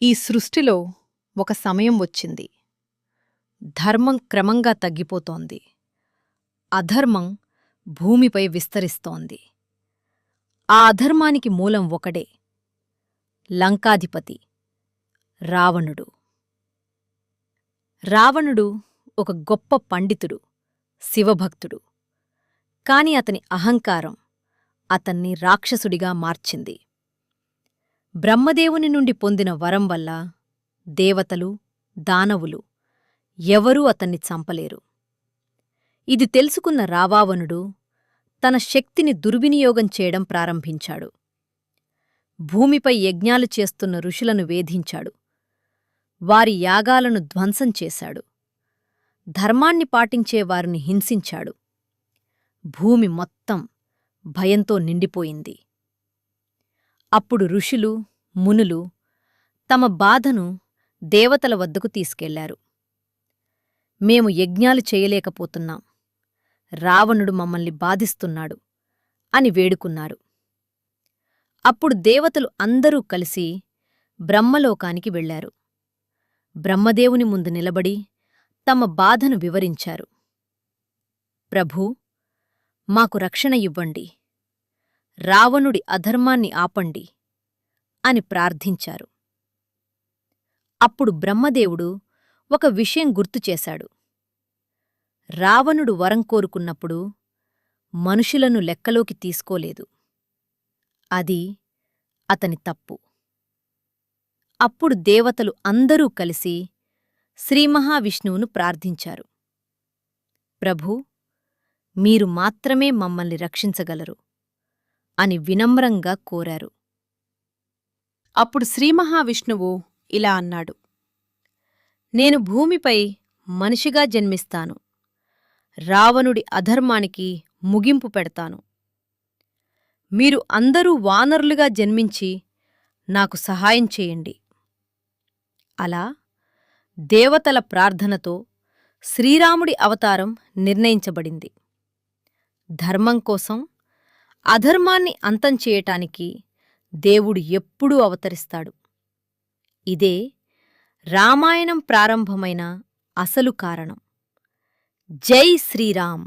ఈ సృష్టిలో ఒక సమయం వచ్చింది. ధర్మం క్రమంగా తగ్గిపోతోంది. అధర్మం భూమిపై విస్తరిస్తోంది. ఆ అధర్మానికి మూలం ఒకడే, లంకాధిపతి రావణుడు. రావణుడు ఒక గొప్ప పండితుడు, శివభక్తుడు. కాని అతని అహంకారం అతన్ని రాక్షసుడిగా మార్చింది. బ్రహ్మదేవుని నుండి పొందిన వరం వల్ల దేవతలు, దానవులు ఎవరూ అతన్ని చంపలేరు. ఇది తెలుసుకున్న రావణుడు తన శక్తిని దుర్వినియోగం చేయడం ప్రారంభించాడు. భూమిపై యజ్ఞాలు చేస్తున్న ఋషులను వేధించాడు. వారి యాగాలను ధ్వంసం చేశాడు. ధర్మాన్ని పాటించే వారిని హింసించాడు. భూమి మొత్తం భయంతో నిండిపోయింది. అప్పుడు ఋషులు, మునులు తమ బాధను దేవతల వద్దకు తీసుకెళ్లారు. మేము యజ్ఞాలు చేయలేకపోతున్నాం, రావణుడు మమ్మల్ని బాధిస్తున్నాడు అని వేడుకున్నారు. అప్పుడు దేవతలు అందరూ కలిసి బ్రహ్మలోకానికి వెళ్లారు. బ్రహ్మదేవుని ముందు నిలబడి తమ బాధను వివరించారు. ప్రభూ, మాకు రక్షణ ఇవ్వండి, రావణుడి అధర్మాన్ని ఆపండి అని ప్రార్థించారు. అప్పుడు బ్రహ్మదేవుడు ఒక విషయం గుర్తుచేశాడు. రావణుడు వరం కోరుకున్నప్పుడు మనుషులను లెక్కలోకి తీసుకోలేదు. అది అతని తప్పు. అప్పుడు దేవతలు అందరూ కలిసి శ్రీమహావిష్ణువును ప్రార్థించారు. ప్రభూ, మీరు మాత్రమే మమ్మల్ని రక్షించగలరు అని వినమ్రంగా కోరారు. అప్పుడు శ్రీమహావిష్ణువు ఇలా అన్నాడు: నేను భూమిపై మనిషిగా జన్మిస్తాను. రావణుడి అధర్మానికి ముగింపు పెడతాను. మీరు అందరూ వానరులుగా జన్మించి నాకు సహాయం చేయండి. అలా దేవతల ప్రార్థనతో శ్రీరాముడి అవతారం నిర్ణయించబడింది. ధర్మం కోసం అధర్మాన్ని అంతం చేయటానికి దేవుడు ఎప్పుడూ అవతరిస్తాడు. ఇదే రామాయణం ప్రారంభమైన అసలు కారణం. జై శ్రీరామ్.